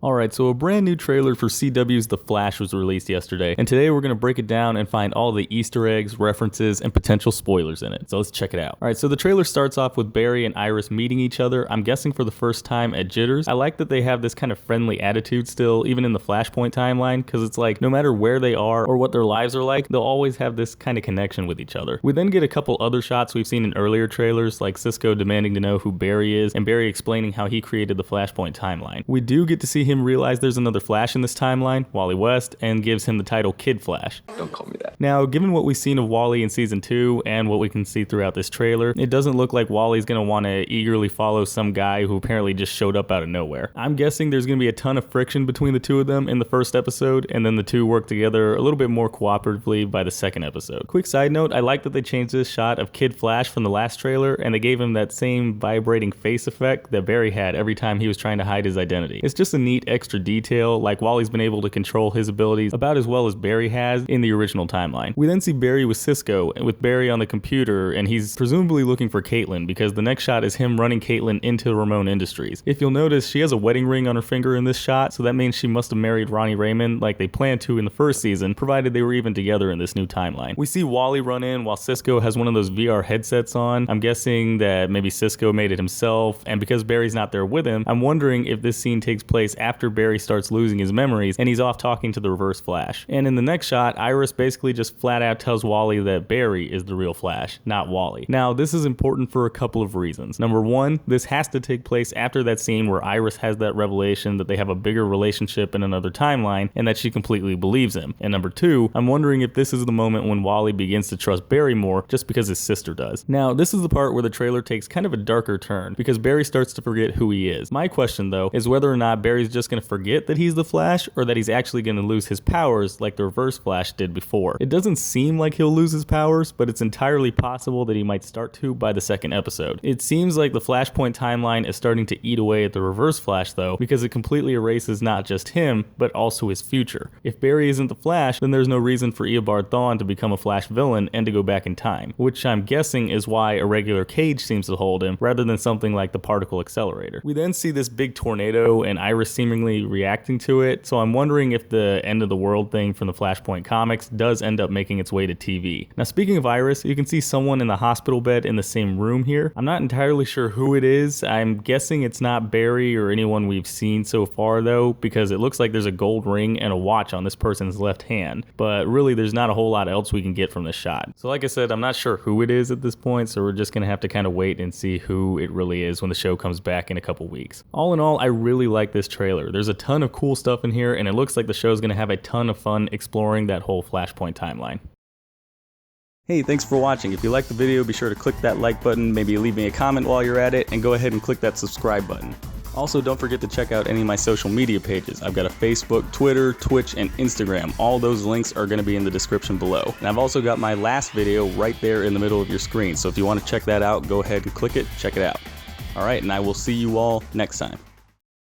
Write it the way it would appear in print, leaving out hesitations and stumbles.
Alright, so a brand new trailer for CW's The Flash was released yesterday, and today we're going to break it down and find all the Easter eggs, references, and potential spoilers in it. So let's check it out. Alright, so the trailer starts off with Barry and Iris meeting each other, I'm guessing for the first time at Jitters. I like that they have this kind of friendly attitude still, even in the Flashpoint timeline, because it's like, no matter where they are or what their lives are like, they'll always have this kind of connection with each other. We then get a couple other shots we've seen in earlier trailers, like Cisco demanding to know who Barry is, and Barry explaining how he created the Flashpoint timeline. We do get to see him realize there's another Flash in this timeline, Wally West, and gives him the title Kid Flash. Don't call me that. Now, given what we've seen of Wally in season 2 and what we can see throughout this trailer, it doesn't look like Wally's gonna want to eagerly follow some guy who apparently just showed up out of nowhere. I'm guessing there's gonna be a ton of friction between the two of them in the first episode, and then the two work together a little bit more cooperatively by the second episode. Quick side note, I like that they changed this shot of Kid Flash from the last trailer, and they gave him that same vibrating face effect that Barry had every time he was trying to hide his identity. It's just a neat extra detail, like Wally's been able to control his abilities about as well as Barry has in the original timeline. We then see Barry with Cisco, with Barry on the computer, and he's presumably looking for Caitlin, because the next shot is him running Caitlin into Ramon Industries. If you'll notice, she has a wedding ring on her finger in this shot, so that means she must have married Ronnie Raymond like they planned to in the first season, provided they were even together in this new timeline. We see Wally run in while Cisco has one of those VR headsets on. I'm guessing that maybe Cisco made it himself, and because Barry's not there with him, I'm wondering if this scene takes place after Barry starts losing his memories and he's off talking to the Reverse Flash. And in the next shot, Iris basically just flat out tells Wally that Barry is the real Flash, not Wally. Now, this is important for a couple of reasons. Number one, this has to take place after that scene where Iris has that revelation that they have a bigger relationship in another timeline and that she completely believes him. And number two, I'm wondering if this is the moment when Wally begins to trust Barry more just because his sister does. Now, this is the part where the trailer takes kind of a darker turn because Barry starts to forget who he is. My question though is whether or not Barry's just going to forget that he's the Flash or that he's actually going to lose his powers like the Reverse Flash did before. It doesn't seem like he'll lose his powers, but it's entirely possible that he might start to by the second episode. It seems like the Flashpoint timeline is starting to eat away at the Reverse Flash though, because it completely erases not just him, but also his future. If Barry isn't the Flash, then there's no reason for Eobard Thawne to become a Flash villain and to go back in time, which I'm guessing is why a regular cage seems to hold him rather than something like the particle accelerator. We then see this big tornado and Iris seemingly reacting to it, so I'm wondering if the end of the world thing from the Flashpoint comics does end up making its way to TV. Now, speaking of Iris, you can see someone in the hospital bed in the same room here. I'm not entirely sure who it is. I'm guessing it's not Barry or anyone we've seen so far though, because it looks like there's a gold ring and a watch on this person's left hand, but really there's not a whole lot else we can get from this shot. So like I said, I'm not sure who it is at this point, so we're just gonna have to kind of wait and see who it really is when the show comes back in a couple weeks. All in all, I really like this trailer. There's a ton of cool stuff in here, and it looks like the show's gonna have a ton of fun exploring that whole Flashpoint timeline. Hey, thanks for watching. If you liked the video, be sure to click that like button, maybe leave me a comment while you're at it, and go ahead and click that subscribe button. Also, don't forget to check out any of my social media pages. I've got a Facebook, Twitter, Twitch, and Instagram. All those links are going to be in the description below. And I've also got my last video right there in the middle of your screen, so if you want to check that out, go ahead and click it, check it out. Alright, and I will see you all next time.